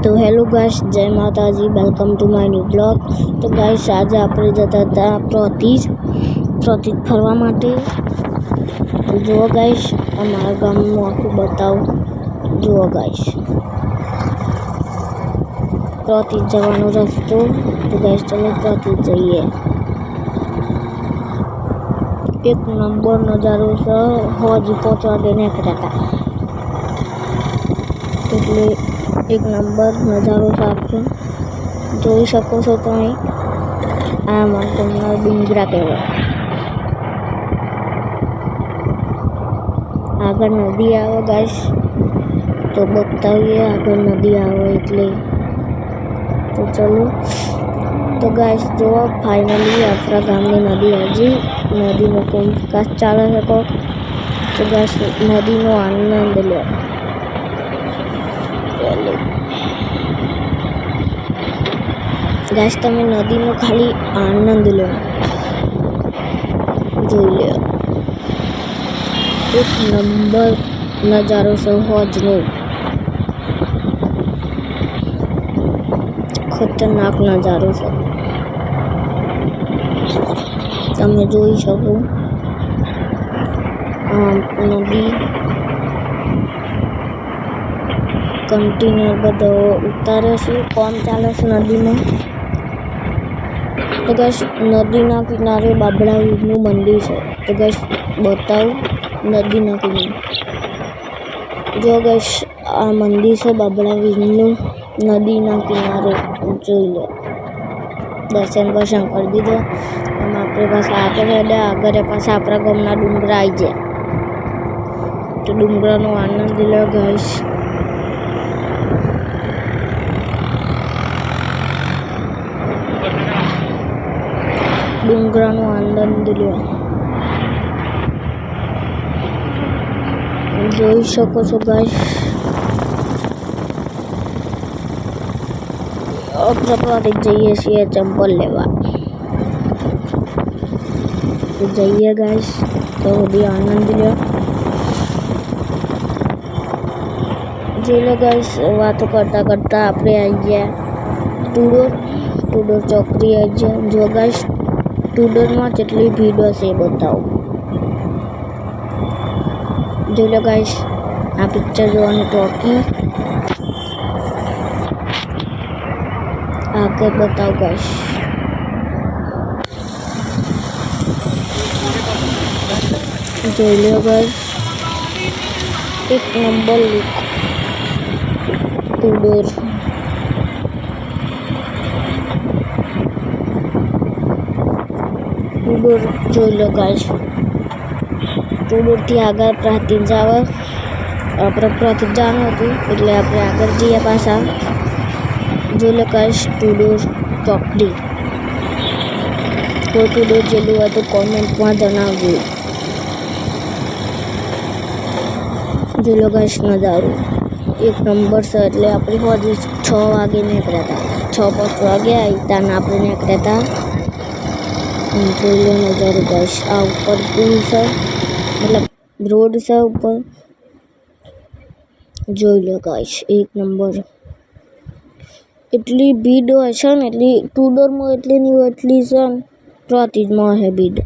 तो hello guys, Jai Mata ji. Welcome to my new blog. तो guys आज આપણે જતા હતા પ્રોતિજ ફરવા માટે। તો જુઓ ગાइस, અમારા ગામનું આખું બતાવું। જુઓ ગાइस, પ્રોતિજ જવાનો રસ્તો। તો ગાइस ચલો પ્રોતિજ જઈએ। એક નંબર નજારો છે। હજી પહોંચવા દે નીકળ્યા હતા એટલે एक नंबर नजारो आपको જોઈ શકો છો તમે। આ મારા ડુંગરા કહેવાય। આગળ નદી આવે ગાઈસ, તો બતાવીએ આગળ નદી આવે એટલે। તો ચલો, તો ગાઈસ જો ફાઇનલી આપણા ગામની નદી હજી નદીનો કોઈ વિકાસ ચાલે છે કોક। તો ગાઈસ નદીનો આનંદ લો। गाइस તમે નદીનો ખાલી આનંદ લો, જોઈ લો। એક નંબર નજારો છે હોજનો, ખતરનાક નજારો છે। તમે જોઈ શકો નદી કન્ટેનર બધો ઉતારે છે, કામ ચાલે છે નદીમાં। तो गाइस नदीना किनारे बाबड़ा वीरનું મંદિર છે। તો ગાइस બતાવું નદીના કિનારે। જો ગાइस આ મંદિર છે બાબડા વીરનું, નદીના કિનારે જોઈ લો। દર્શન કરી દીધો। અને આપણે પાછા આગળ હેડ્યા। આગળ પાછા આપણા ગામના ડુંગરા આવી ગયા। તો ડુંગરાનો આનંદ લો ગાइस। ડુંગરાનો આનંદ લો, જોઈ શકો છો ગાइस। આપણે જઈએ છીએ ચંપલ લેવા। તો જઈએ ગાइस, તો બધી આનંદ લો। જોઈ લો ગાइस, વાતો કરતા કરતા આપણે આવી ગયા ટુડોર ચોકડી આવી ગયા। જો ગાइस ટુડોરમાં કેટલી ભીડ હશે એ બતાવો। જોઈ લો ગાइस, આ પિક્ચર જોવાની ટોકી આગળ બતાવો ગાइस। જોઈ લો ગાइस, એક નંબર લુક ટુડોર। टूडोर જોઈ લો गाइस। ટુડોરથી આગળ પ્રાંતિજ આવે। આપણે પ્રાંતિજ જવાનું હતું એટલે આપણે આગળ જઈએ પાછા। જોઈ લો गाइस ટુડોર ચોકડી। કોઈ ટુડોર જેલું હોય તો કોમેન્ટમાં જણાવજો। જોઈ લો गाइस નજારો એક નંબર છે। એટલે આપણે હજી 6 વાગે નીકળ્યા હતા। 6-5 વાગે આવી ત્યાં આપણે નીકળ્યા હતા। જોઈ લો નજારો गाइस। આ ઉપર પુલ છે, मतलब रोड છે ઉપર। જોઈ લો गाइस એક નંબર। એટલી ભીડ હોય છે ને, એટલી ટુડોરમાં એટલી નહીં હોય એટલી છે ને પ્રાંતિજમાં હે ભીડ।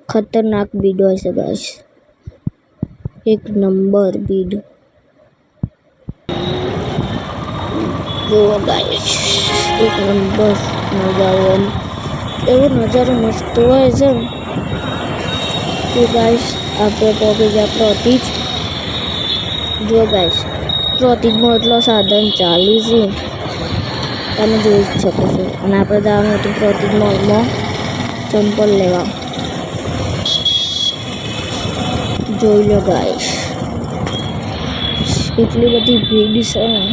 ખતરનાક ભીડ હોય છે गाइस, એક નંબર ભીડ। જુઓ गाइस એક નંબર નજારો, એવો નજારો મસ્ત હોય છે ને। તો गाइस આપણે પહોંચી ગયા પ્રોતિજ। જો गाइस પ્રોતિજમાં એટલો સાધન ચાલુ છે તમે જોઈ શકો છો। અને આપણે જવાનું હતું પ્રોતિજ મોલમાં ચંપલ લેવા। જોઈ લો गाइस એટલી બધી ભીડ છે ને।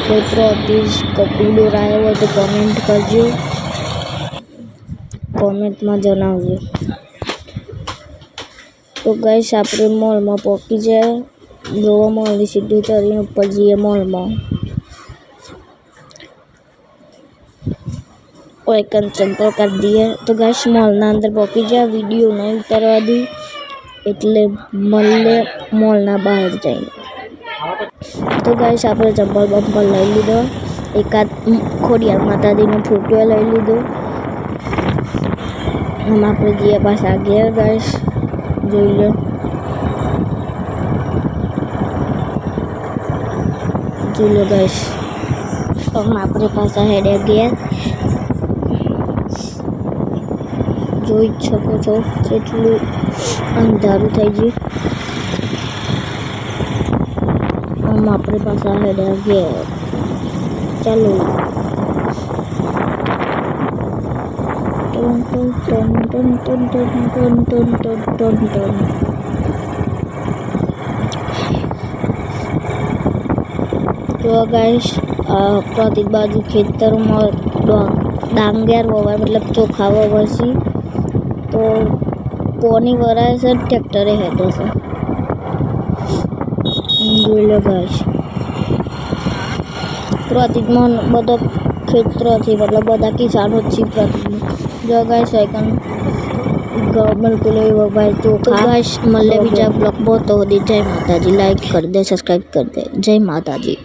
કોઈ પ્રોતિજ ટુડોર આવ્યો હોય તો કોમેન્ટ કરજો, કોમેન્ટમાં જણાવજો। તો गाइस આપણે મોલમાં પહોંચી જાય। જોવા મોલની સીડી ચડીને ઉપર જઈએ મોલમાં। और एक चंपल कर दिए। तो गाइस मॉल ना अंदर पहुंची जा, वीडियो नहीं उतारवा दी। એટલે મળે મોલના બહાર જઈને. તો ગાઈસ આપણે ચંપલ બંપલ લઈ લીધો, એકાદ ખોડિયાર માતાજીનો ફોટો લઈ લીધો. આમ આપણે જઈએ પાછા ઘેર ગાઈસ, જોઈ લો. જોઈ લો ગાઈસ, આમ આપણે પાછા હેડે ઘેર. જોઈ શકો છો કેટલું અંધારું થઈ ગયું. આમ આપણે પાછા હેડે ઘેર. ચાલો. Ton ton ton ton ton ton ton ton ton ton. જો ગાઈસ પ્રતિક બાજુ ખેતરમાં ડાંગર વવાય, મતલબ ચોખા વવાય, તો પોની વરાય છે, ટ્રેક્ટરે હેડે છે. જોઈ લો ગાઈસ, પ્રતિકમાં બધા ખેતરથી મતલબ બધા કિસાનો જ છે પ્રતિકમાં. જો ગાઈસ આઈકન બિલકુલ એવો ભાઈ ચોખા. ગાઈસ મળે બીજા બ્લોગમાં, તો જય માતાજી. લાઈક કરી દે, સબસ્ક્રાઈબ કરી દે. જય માતાજી.